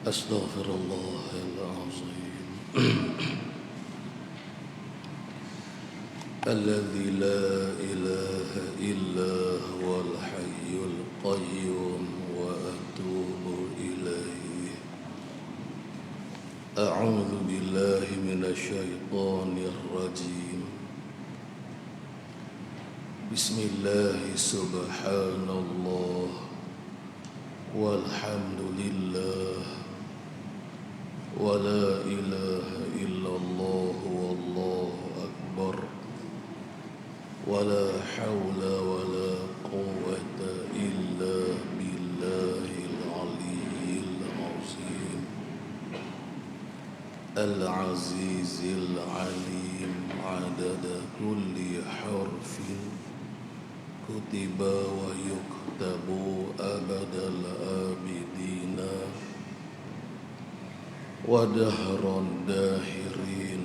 أستغفر الله العظيم الذي لا إله إلا هو الحي القيوم وأتوب إليه. أعوذ بالله من الشيطان الرجيم. بسم الله سبحان الله والحمد لله ولا إله إلا الله والله أكبر ولا حول ولا قوة إلا بالله العلي العظيم العزيز العليم عدد كل حرف كتب ويكتب أبد الآبدين ودهر الداهرين.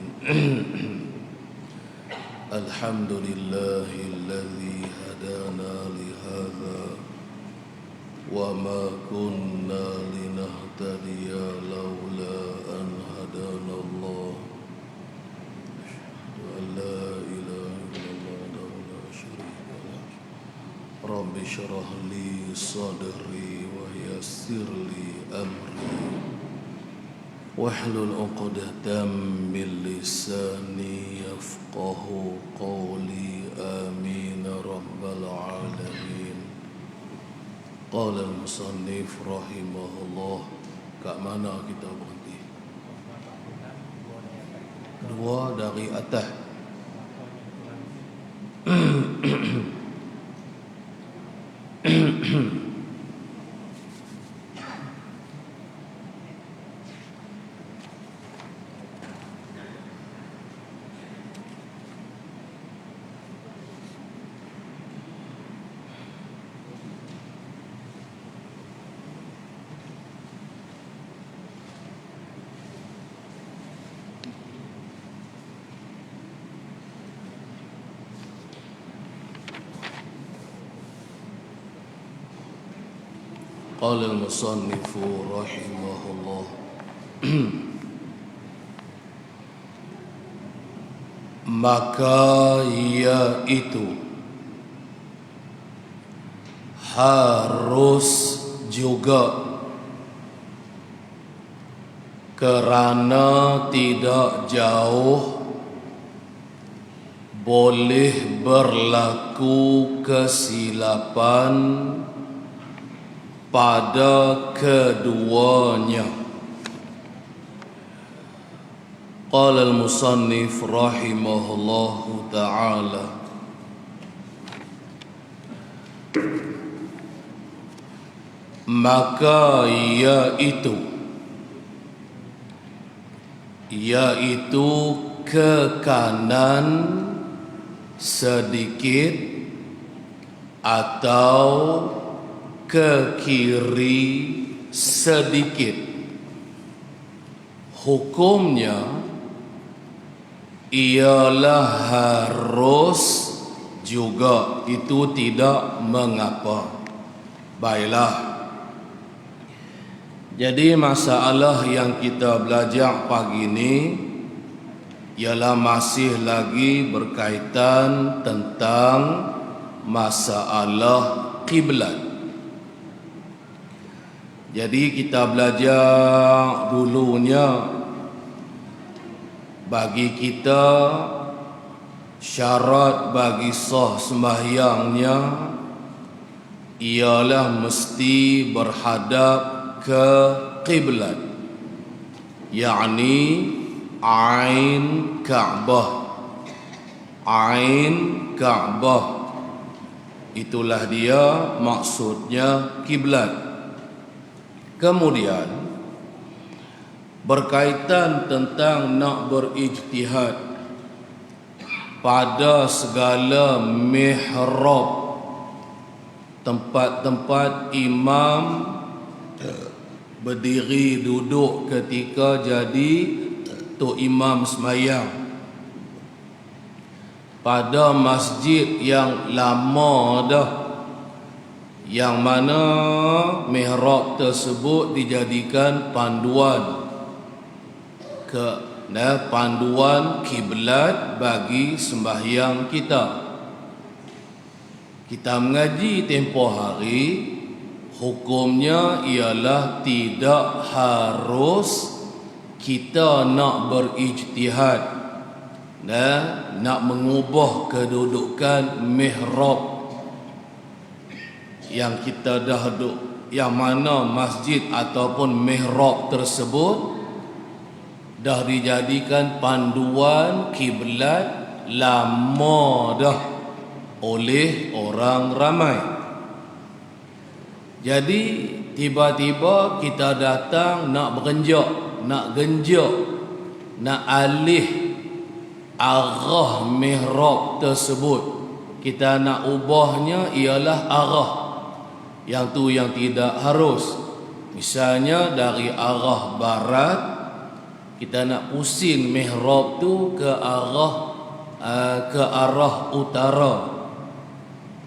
الحمد لله الذي هدانا لهذا وما كنا لنهتدي لولا أن هدانا الله. أشهد أن لا إله إلا الله وحده لا شريك له. رب اشرح لي صدري ويسر لي أمري واحلل عقدة من لساني يفقه قولي آمين رب العالمين. قال المصنف رحمه الله. Kat mana kita berhenti? Dua dari atas. قال المصنف رحمه الله maka yaitu harus juga kerana tidak jauh boleh berlaku kesilapan pada keduanya. Qala al-musannif rahimahullahu ta'ala maka yaitu ke kanan sedikit atau ke kiri sedikit, hukumnya ialah harus juga, itu tidak mengapa. Baiklah, jadi masalah yang kita belajar pagi ini ialah masih lagi berkaitan tentang masalah kiblat. Jadi kita belajar dulunya bagi kita syarat bagi sah sembahyangnya ialah mesti berhadap ke qiblat, yakni ain Ka'bah. Ain Ka'bah itulah dia maksudnya kiblat. Kemudian berkaitan tentang nak berijtihad pada segala mihrab, tempat-tempat imam berdiri duduk ketika jadi tok imam sembahyang. Pada masjid yang lama dah, yang mana mihrab tersebut dijadikan panduan panduan kiblat bagi sembahyang kita. Kita mengaji tempoh hari, hukumnya ialah tidak harus kita nak berijtihad dan nak mengubah kedudukan mihrab yang kita dah duduk, yang mana masjid ataupun mihrab tersebut dah dijadikan panduan kiblat lama dah oleh orang ramai. Jadi tiba-tiba kita datang nak berenjak, nak genjak, nak alih arah mihrab tersebut. Kita nak ubahnya ialah arah yang tu yang tidak harus. Misalnya dari arah barat, kita nak pusing mihrab tu ke arah utara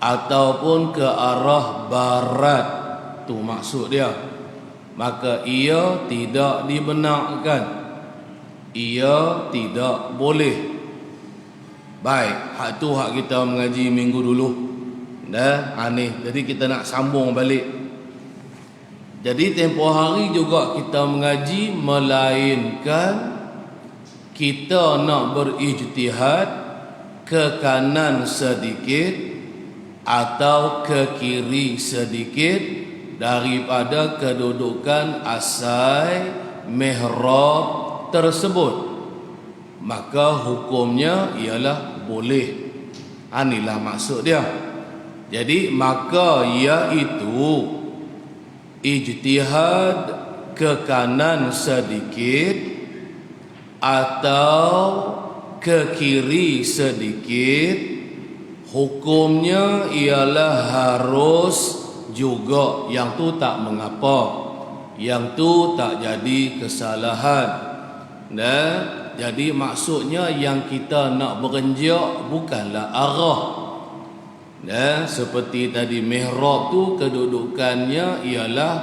ataupun ke arah barat, tu maksud dia. Maka ia tidak dibenarkan, ia tidak boleh. Baik, hak tu hak kita mengaji minggu dulu. Aneh. Jadi kita nak sambung balik. Jadi tempoh hari juga kita mengaji, melainkan kita nak berijtihad ke kanan sedikit atau ke kiri sedikit daripada kedudukan asal mihrab tersebut, maka hukumnya ialah boleh. Inilah maksud dia. Jadi maka iaitu ijtihad ke kanan sedikit atau ke kiri sedikit, hukumnya ialah harus juga. Yang tu tak mengapa, yang tu tak jadi kesalahan. Jadi maksudnya yang kita nak berenjak bukanlah arah. Seperti tadi mihrab tu kedudukannya ialah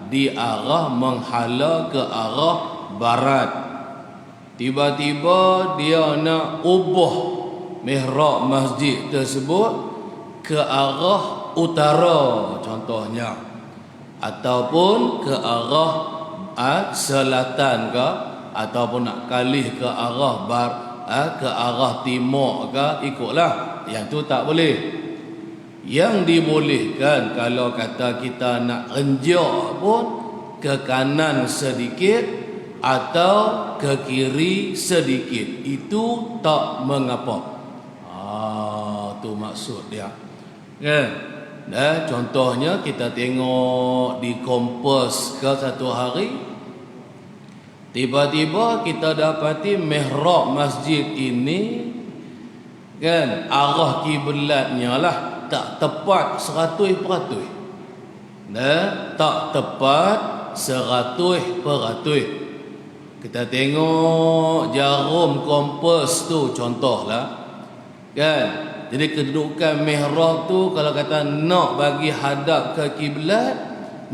di arah menghala ke arah barat. Tiba-tiba dia nak ubah mihrab masjid tersebut ke arah utara contohnya, ataupun ke arah selatan ke, ataupun nak kalih ke arah ke arah timur ke, ikutlah. Yang tu tak boleh. Yang dibolehkan kalau kata kita nak renjak pun ke kanan sedikit atau ke kiri sedikit, itu tak mengapa. Tu maksud dia. Contohnya kita tengok di Kompas ke satu hari, tiba-tiba kita dapati mihrab masjid ini arah kiblatnya lah tak tepat 100%. Tak tepat 100%. Kita tengok jarum kompas tu contohlah. Jadi kedudukan mihrab tu kalau kata nak bagi hadap ke kiblat,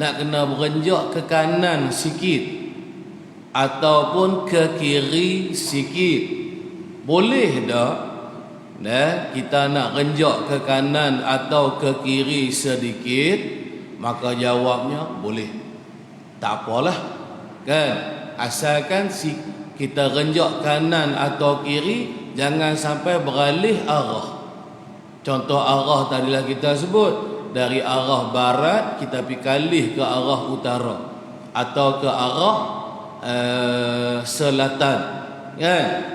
nak kena berenjak ke kanan sikit ataupun ke kiri sikit. Boleh tak? Kita nak renjak ke kanan atau ke kiri sedikit, maka jawabnya boleh. Tak apalah, asalkan kita renjak kanan atau kiri, jangan sampai beralih arah. Contoh arah tadilah kita sebut, dari arah barat kita pergi kalih ke arah utara atau ke arah selatan,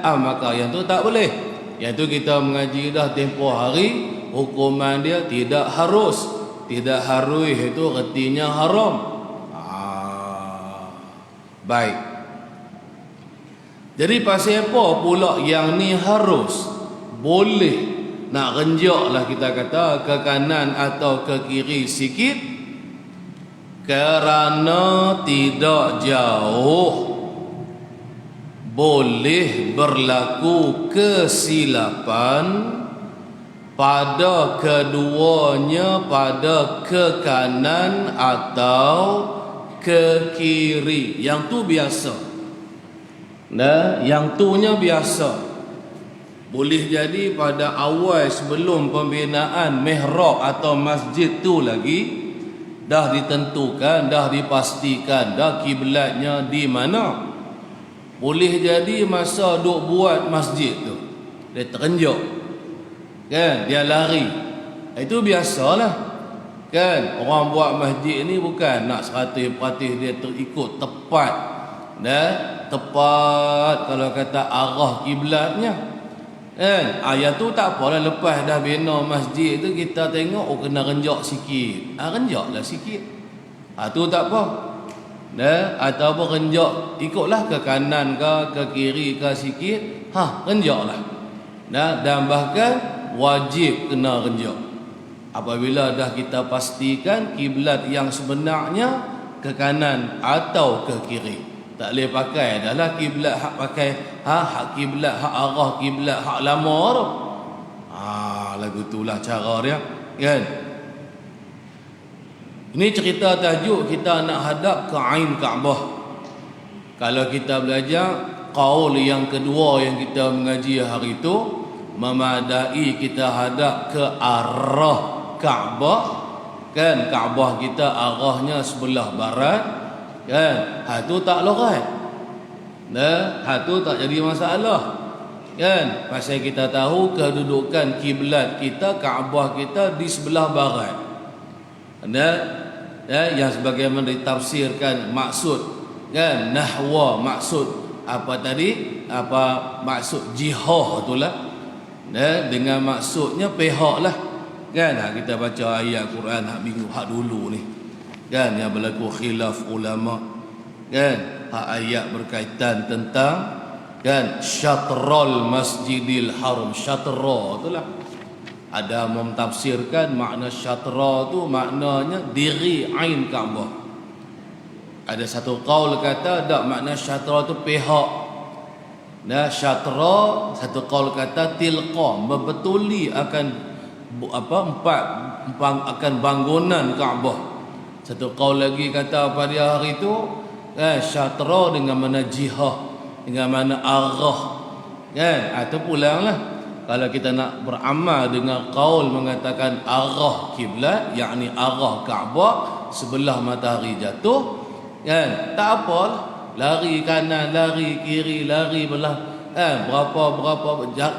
maka yang tu tak boleh. Yang tu kita mengaji dah tempoh hari, hukuman dia tidak harus. Tidak harus itu artinya haram. Baik. Jadi pasal apa pula yang ni harus? Boleh nak renjak lah kita kata ke kanan atau ke kiri sikit, kerana tidak jauh boleh berlaku kesilapan pada keduanya, pada ke kanan atau ke kiri. Yang tu biasa. Nah, yang tu nya biasa. Boleh jadi pada awal sebelum pembinaan mihrab atau masjid tu lagi dah ditentukan, dah dipastikan dah kiblatnya di mana. Boleh jadi masa duk buat masjid tu dia terenjuk, kan, dia lari. Itu biasalah, kan. Orang buat masjid ni bukan nak 100% dia terikut tepat, tepat kalau kata arah kiblatnya, kan. Ayat tu tak apalah, lepas dah bina masjid tu kita tengok kena renjak sikit, renjaklah sikit, tu tak apa. Ataupun renjak ikutlah ke kanan ke kiri ke sikit, renjaklah. Dan bahkan wajib kena renjak apabila dah kita pastikan kiblat yang sebenarnya ke kanan atau ke kiri. Tak boleh pakai adalah kiblat hak pakai hak kiblat, hak arah kiblat hak lama tu. Lagu itulah cara dia, kan. Ini cerita tajuk kita nak hadap ke Ain Kaabah. Kalau kita belajar qaul yang kedua yang kita mengaji hari itu, memadai kita hadap ke arah Kaabah, kan. Kaabah kita arahnya sebelah barat, kan. Tu tak lorat. Tu tak jadi masalah, kan. Pasal kita tahu kedudukan kiblat kita, Kaabah kita di sebelah barat. Yang sebagaimana ditafsirkan maksud, kan, nahwa, maksud apa tadi, apa maksud jihah itulah, dengan maksudnya pihak lah, kan. Kita baca ayat Quran hak minggu hak dulu ni, kan, yang berlaku khilaf ulama, kan. Hak ayat berkaitan tentang, kan, syatrul masjidil haram. Syatra itulah, ada mentafsirkan makna syatra tu maknanya diri Ain Kaabah. Ada satu qaul kata tak, makna syatra tu pihak. Syatra, satu qaul kata tilqa, membetuli akan akan bangunan Kaabah. Satu qaul lagi kata pada hari itu, syatra dengan mana jihah, dengan mana arah, kan. Atau pulanglah kalau kita nak beramal dengan qaul mengatakan arah kiblat, yakni arah Kaabah sebelah matahari jatuh, kan. Tak apalah, lari kanan, lari kiri, lari belah,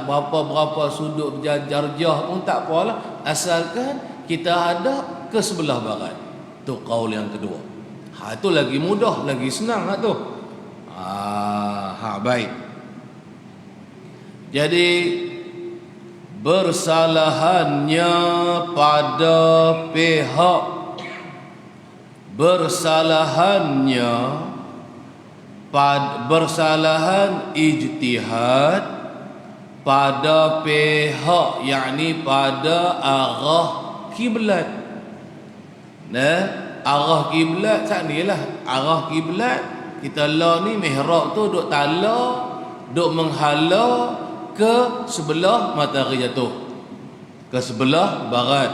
berapa sudut jarjah pun tak apalah, asalkan kita hadap ke sebelah barat. Tu qaul yang kedua. Itu lagi mudah, lagi senang tu. Baik. Jadi bersalahannya pada pihak, bersalahan ijtihad pada pihak, yakni pada arah kiblat. Arah kiblat tak ni lah, arah kiblat kita lah ni mihrab tu duk tala, duk menghala ke sebelah matahari jatuh, ke sebelah barat.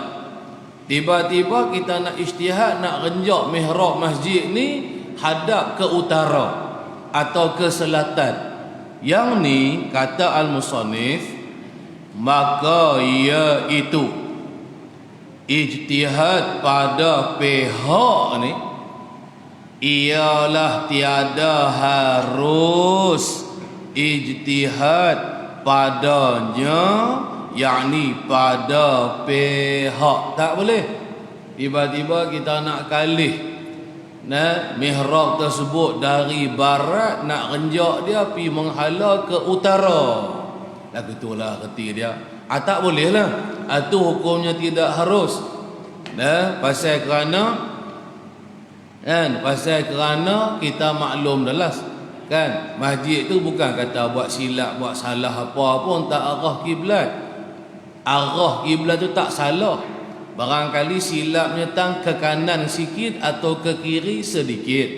Tiba-tiba kita nak ijtihad, nak renjak mihrab masjid ni hadap ke utara atau ke selatan. Yang ni kata al-musannif, maka iaitu ijtihad pada pihak ni ialah tiada harus ijtihad padanya, yakni pada pihak. Tak boleh tiba-tiba kita nak kalih mihrab tersebut dari barat, nak renjak dia pergi menghala ke utara. Lagu itulah reti dia. Tak boleh lah. Itu hukumnya tidak harus. Pasal kerana kita maklum dah lah, kan, masjid tu bukan kata buat silap, buat salah apa pun tak arah kiblat. Arah kiblat tu tak salah. Barangkali silapnya tang ke kanan sikit atau ke kiri sedikit.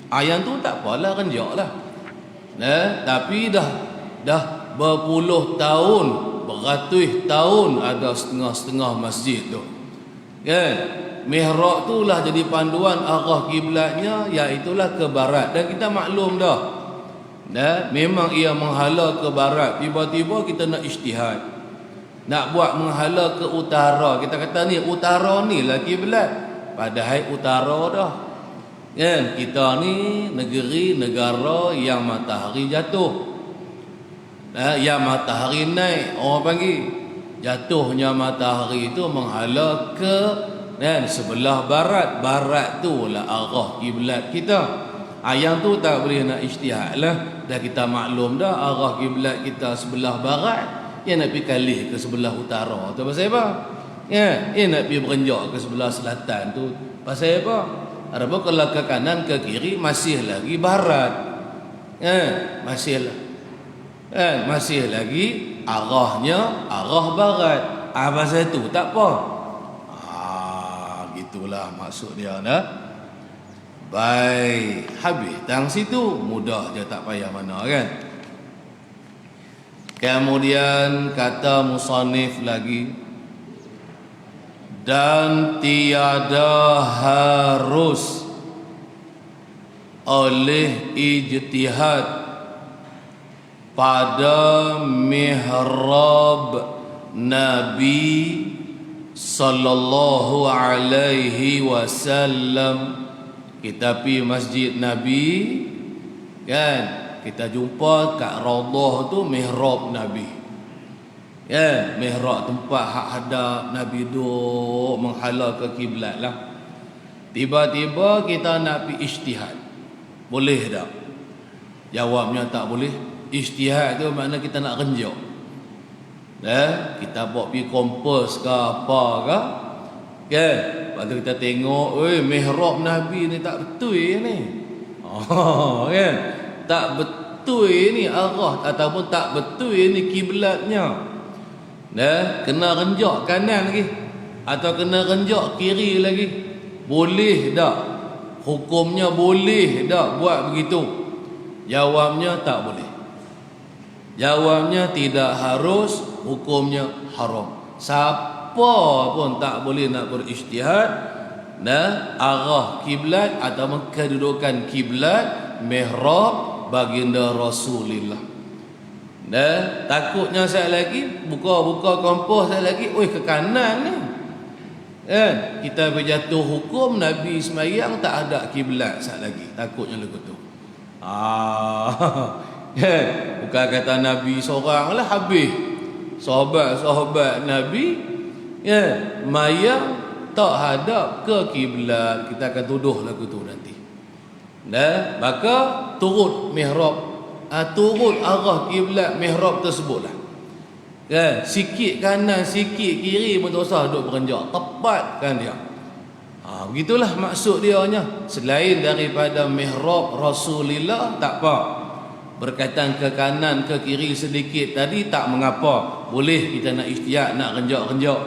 Yang tu tak apalah, renjak lah. Tapi dah berpuluh tahun beratus tahun ada setengah-setengah masjid tu. Kan? Mihrab tu lah jadi panduan arah kiblatnya, iaitulah ke barat. Dan kita maklum dah. Memang ia menghala ke barat. Tiba-tiba kita nak ijtihad, nak buat menghala ke utara. Kita kata ni utara ni lah kiblat, padahal utara dah. Kan? Kita ni negara yang matahari jatuh, yang matahari naik. Orang panggil jatuhnya matahari itu menghala ke sebelah barat. Barat tu lah arah kiblat kita. Yang tu tak boleh nak ijtihad lah. Dah kita maklum dah arah kiblat kita sebelah barat, yang nak pergi kalih ke sebelah utara tu pasal apa? Yang nak pergi berenjak ke sebelah selatan tu pasal apa? Adapun kalau ke kanan ke kiri masih lagi barat. Masih lagi arahnya arah barat. Pasal tu tak apa. Gitulah maksud dia nah. Baik, habis tang situ mudah je, tak payah mana kan. Kemudian kata musannif lagi, dan tiada harus oleh ijtihad pada mihrab Nabi sallallahu alaihi wasallam. Kita pergi masjid Nabi kan, kita jumpa kat raudhah tu mihrab Nabi. Mihrab tempat hak hadap Nabi duduk menghala ke kiblat lah. Tiba-tiba kita nak pergi ijtihad, boleh tak? Jawabnya tak boleh. Ijtihad tu makna kita nak renjak. Kita bawa pergi kompas ke apa ke, kan? Lepas tu kita tengok, mihrab Nabi ni tak betul ni. Kan? Tak betul ni arah, ataupun tak betul ni kiblatnya. Kena renjak kanan lagi, atau kena renjak kiri lagi. Boleh tak? Hukumnya boleh tak buat begitu? Jawabnya tak boleh. Jawabnya tidak harus, hukumnya haram. Siapa pun tak boleh nak berijtihad arah kiblat atau kedudukan kiblat mihrab baginda Rasulullah. Takutnya saya lagi buka kompas saya lagi, ke kanan ni. Kita berjatuh hukum Nabi semayang tak ada kiblat sat lagi. Takutnya lagu tu. Bukan kata Nabi seorang lah habis. Sahabat-sahabat Nabi mayang tak hadap ke kiblat, kita akan tuduh lagu tu nanti. Maka turut mihrab, turut arah kiblat mihrab tersebutlah. Sikit kanan sikit kiri pun tak usah duduk berenjak, tepatkan dia. Begitulah maksud dia nya. Selain daripada mihrab Rasulullah tak apa. Berkaitan ke kanan ke kiri sedikit tadi tak mengapa, boleh kita nak ijtihad, nak renjak-renjak.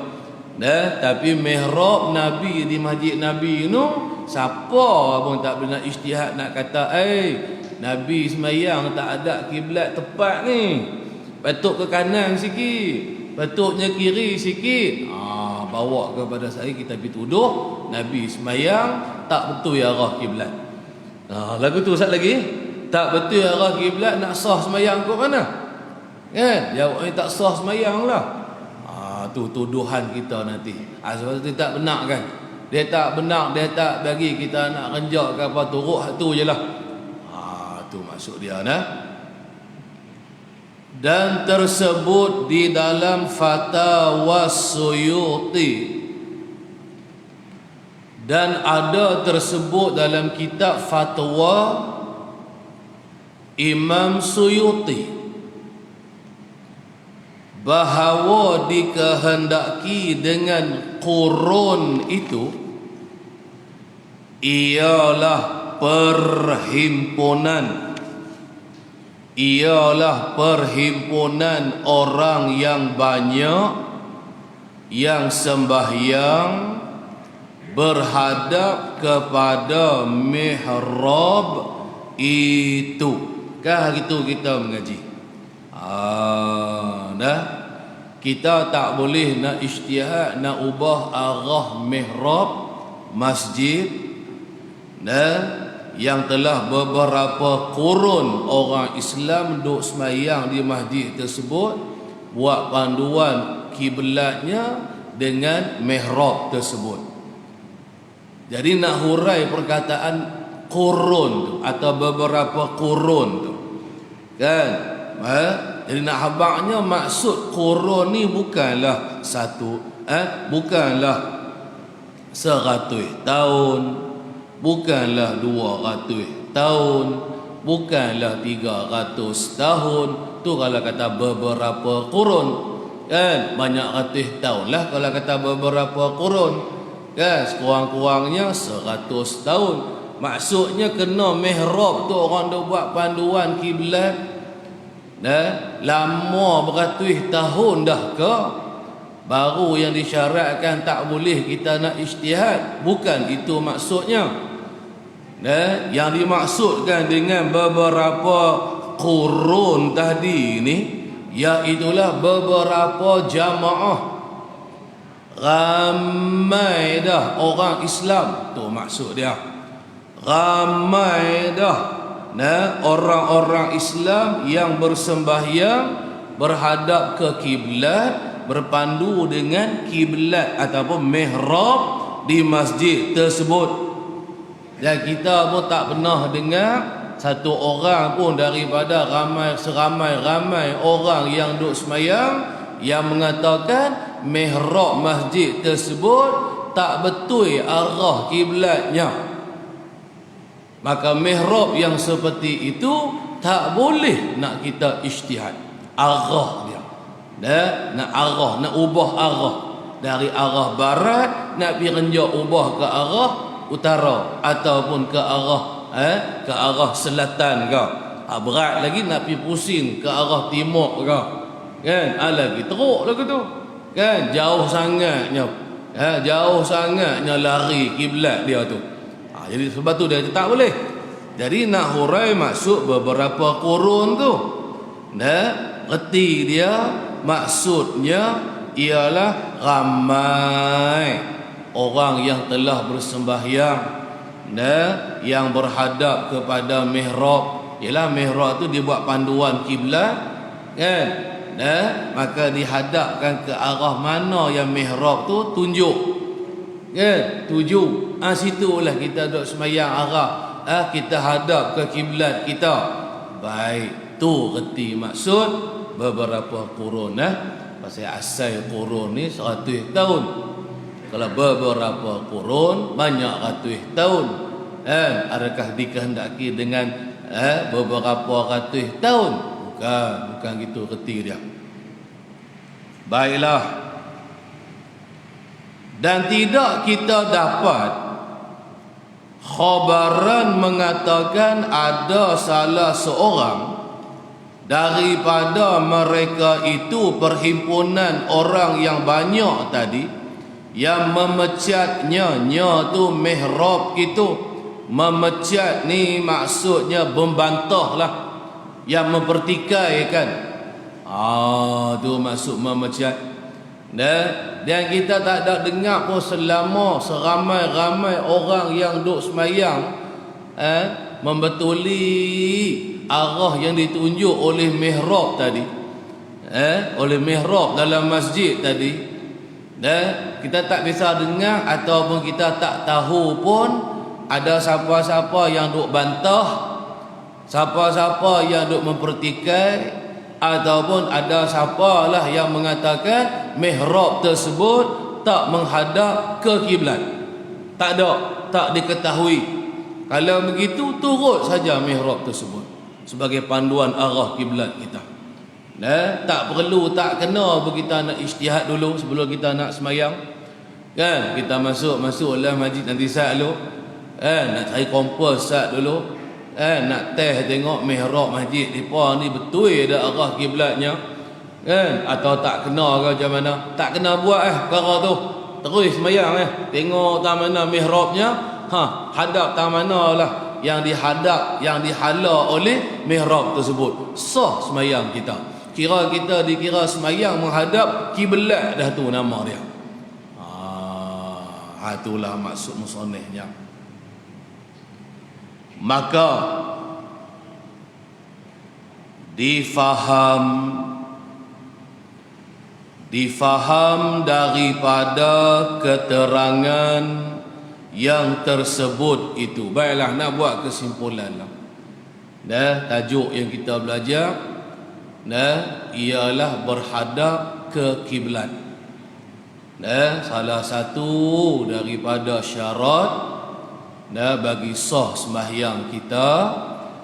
Tapi mihrab Nabi di masjid Nabi tu, siapa pun tak boleh nak ijtihad, nak kata Nabi semayang tak ada kiblat tepat ni, patut ke kanan sikit, patutnya kiri sikit. Bawa kepada saya, kita pergi tuduh Nabi semayang tak betul arah kiblat. Lagu tu sat lagi, tak betul arah kiblat, nak sah semayang ke mana? Jawab tak sah semayang lah. Tu tuduhan kita nanti. Sebab tu tak benar kan? Dia tak benar, dia tak bagi kita nak renjak ke apa, turut hak tu je lah. Tu maksud dia nah. Dan tersebut di dalam Fatwa Suyuti, dan ada tersebut dalam kitab fatwa Imam Suyuti, bahawa dikehendaki dengan qurun itu ialah perhimpunan orang yang banyak yang sembahyang berhadap kepada mihrab itu. Kah gitu kita mengaji. kita tak boleh nak ijtihad nak ubah arah mihrab masjid yang telah beberapa kurun orang Islam duk semayang di masjid tersebut, buat panduan kiblatnya dengan mihrab tersebut. Jadi nak hurai perkataan kurun tu atau beberapa kurun tu, kan? Jadi nak habaknya maksud kurun ni bukanlah satu, bukanlah 100 tahun, bukanlah 200 tahun, bukanlah 300 tahun. Tu kalau kata beberapa kurun, kan? Banyak ratus tahun lah kalau kata beberapa kurun, kan? Sekurang-kurangnya 100 tahun. Maksudnya kena mihrab tu orang dah buat panduan kiblat lama beratus tahun dah ke, baru yang disyaratkan tak boleh kita nak ijtihad. Bukan itu maksudnya. Yang dimaksudkan dengan beberapa kurun tadi ni, iaitulah beberapa jamaah, ramai dah orang Islam. Tu maksud dia, ramai dah orang-orang Islam yang bersembahyang berhadap ke kiblat, berpandu dengan kiblat ataupun mihrab di masjid tersebut. Dan kita pun tak pernah dengar satu orang pun daripada seramai-ramai orang yang duduk semayang yang mengatakan mihrab masjid tersebut tak betul arah kiblatnya. Maka mihrab yang seperti itu tak boleh nak kita ijtihad arah dia. Nak arah, nak ubah arah dari arah barat nak pergi renjak ubah ke arah utara ataupun ke arah selatan ke. Berat lagi nak pergi pusing ke arah timur ke. Kan? Lagi teruk lagu tu. Kan? Jauh sangatnya. Jauh sangatnya lari kiblat dia tu. Jadi sebab tu dia tak boleh. Jadi nak hurai maksud beberapa kurun tu. Reti dia maksudnya ialah ramai orang yang telah bersembahyang yang berhadap kepada mihrab. Ialah mihrab tu dibuat panduan kiblat, kan? Maka dihadapkan ke arah mana yang mihrab tu tunjuk. Kan? Tuju. Situlah kita duduk semayang arah. Kita hadap ke kiblat kita. Baik. Tu reti maksud beberapa kurun. Pasal asal kurun ni 100 tahun. Kalau beberapa kurun banyak ratus tahun. Adakah dikehendaki dengan beberapa ratus tahun? Bukan gitu reti dia. Baiklah. Dan tidak kita dapat khabaran mengatakan ada salah seorang daripada mereka itu, perhimpunan orang yang banyak tadi, yang memecatnya tu mihrab itu. Memecat ni maksudnya membantah lah, yang mempertikaikan. Tu maksud memecat. Dan kita tak ada dengar pun selama seramai-ramai orang yang duduk semayang membetuli arah yang ditunjuk oleh mihrab tadi, oleh mihrab dalam masjid tadi. Kita tak bisa dengar ataupun kita tak tahu pun ada siapa-siapa yang duk bantah, siapa-siapa yang duk mempertikai, ataupun ada siapalah yang mengatakan mihrab tersebut tak menghadap ke kiblat. Tak ada, tak diketahui. Kalau begitu turut saja mihrab tersebut sebagai panduan arah kiblat kita. Tak perlu, tak kena kita nak ijtihad dulu sebelum kita nak semayang. Kan? Kita masuklah masjid nanti saat dulu. Nak cari kompas saat dulu. Nak test tengok mihrab masjid depa ni betul dah arah kiblatnya, kan? Atau tak kena ke macam mana? Tak kena buat perkara tu. Terus semayang tengok tak mana mihrabnya, hadap tak mana lah yang dihadap, yang dihala oleh mihrab tersebut. Sah semayang kita. Kira kita dikira semayang menghadap kiblat dah tu nama dia. Itulah maksud musannifnya. Maka difaham daripada keterangan yang tersebut itu. Baiklah, nak buat kesimpulan lah. Tajuk yang kita belajar ialah berhadap ke kiblat. Salah satu daripada syarat bagi sah sembahyang kita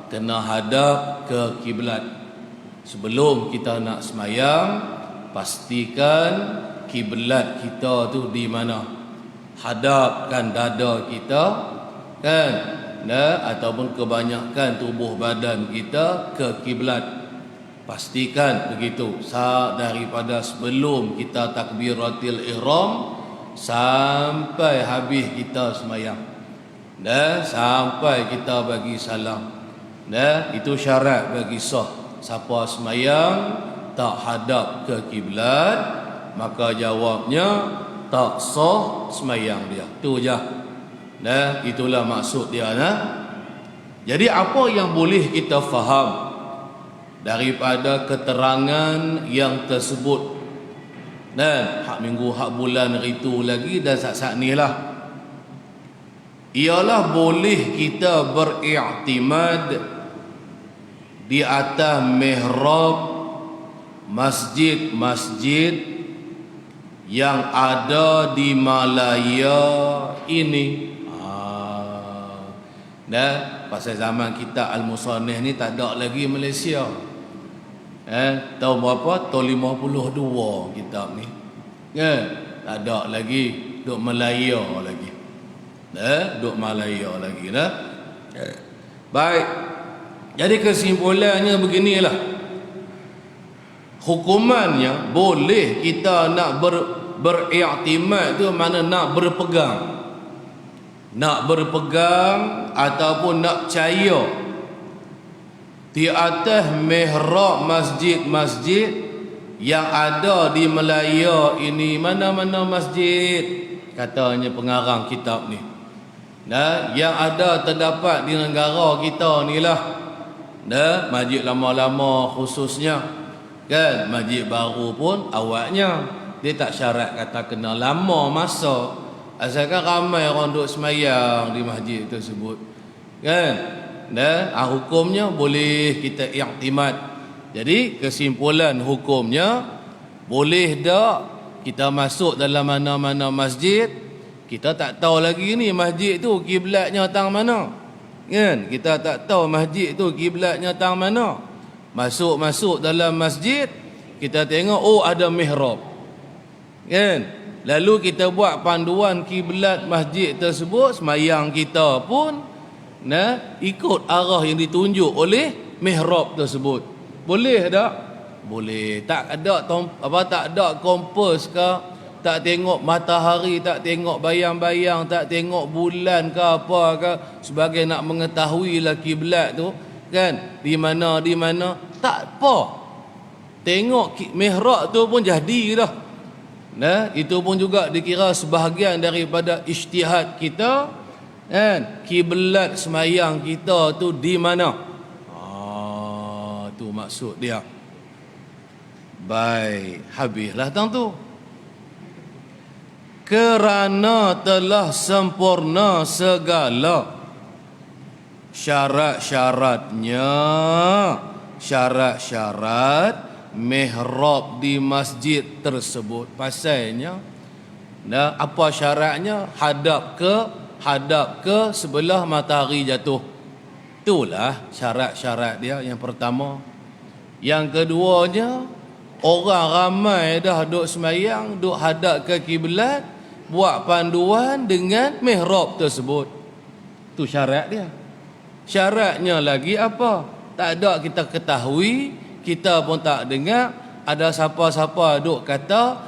kena hadap ke kiblat. Sebelum kita nak sembahyang, pastikan kiblat kita tu di mana. Hadapkan dada kita kan, ataupun kebanyakan tubuh badan kita ke kiblat. Pastikan begitu daripada sebelum kita takbiratul ihram sampai habis kita sembahyang, sampai kita bagi salam. Itu syarat bagi sah. Siapa sembahyang tak hadap ke kiblat, maka jawabnya tak sah sembahyang dia. Tu je. Itulah maksud dia. Jadi apa yang boleh kita faham daripada keterangan yang tersebut? Hak minggu, hak bulan, itu lagi dan saat-saat ni lah, ialah boleh kita beriktimad di atas mihrab masjid-masjid yang ada di Malaya ini. Pasal zaman kita Al-Musannif ni tak ada lagi Malaysia. Tahun berapa? Tahun 52 kitab ni. Tak ada lagi, duk Malaya lagi. Duk Malaya lagi dah. Baik. Jadi kesimpulannya beginilah. Hukumannya boleh kita nak beriktimad tu mana nak berpegang. Nak berpegang ataupun nak percaya di atas mihrab masjid-masjid yang ada di Melaya ini. Mana-mana masjid, katanya pengarang kitab ni, yang ada terdapat di negara kita ni lah. Masjid lama-lama khususnya kan, masjid baru pun awalnya dia tak syarat kata kena lama masa, asalkan ramai orang duduk semayang di masjid tersebut kan. Hukumnya boleh kita iktimad. Jadi kesimpulan hukumnya, boleh tak kita masuk dalam mana-mana masjid, kita tak tahu lagi ni masjid tu kiblatnya tang mana kan. Kita tak tahu masjid tu kiblatnya tang mana. Masuk dalam masjid, kita tengok oh ada mihrab kan. Lalu kita buat panduan kiblat masjid tersebut, semayang kita pun ikut arah yang ditunjuk oleh mihrab tersebut. Boleh tak? Boleh. Tak ada kompas ke, tak tengok matahari, tak tengok bayang-bayang, tak tengok bulan ke apa ke sebagai nak mengetahui lah kiblat tu kan di mana. Tak apa. Tengok mihrab tu pun jadi dah. Itu pun juga dikira sebahagian daripada ijtihad kita kan. Kiblat semayang kita tu di mana? Tu maksud dia. Baik, habislah tang tu. Kerana telah sempurna segala syarat-syarat mihrab di masjid tersebut. Pasalnya apa syaratnya? Hadap ke sebelah matahari jatuh. Itulah syarat-syarat dia yang pertama. Yang keduanya, orang ramai dah duk semayang, duk hadap ke kiblat, buat panduan dengan mihrab tersebut. Tu syarat dia. Syaratnya lagi apa? Tak ada kita ketahui, kita pun tak dengar ada siapa-siapa duk kata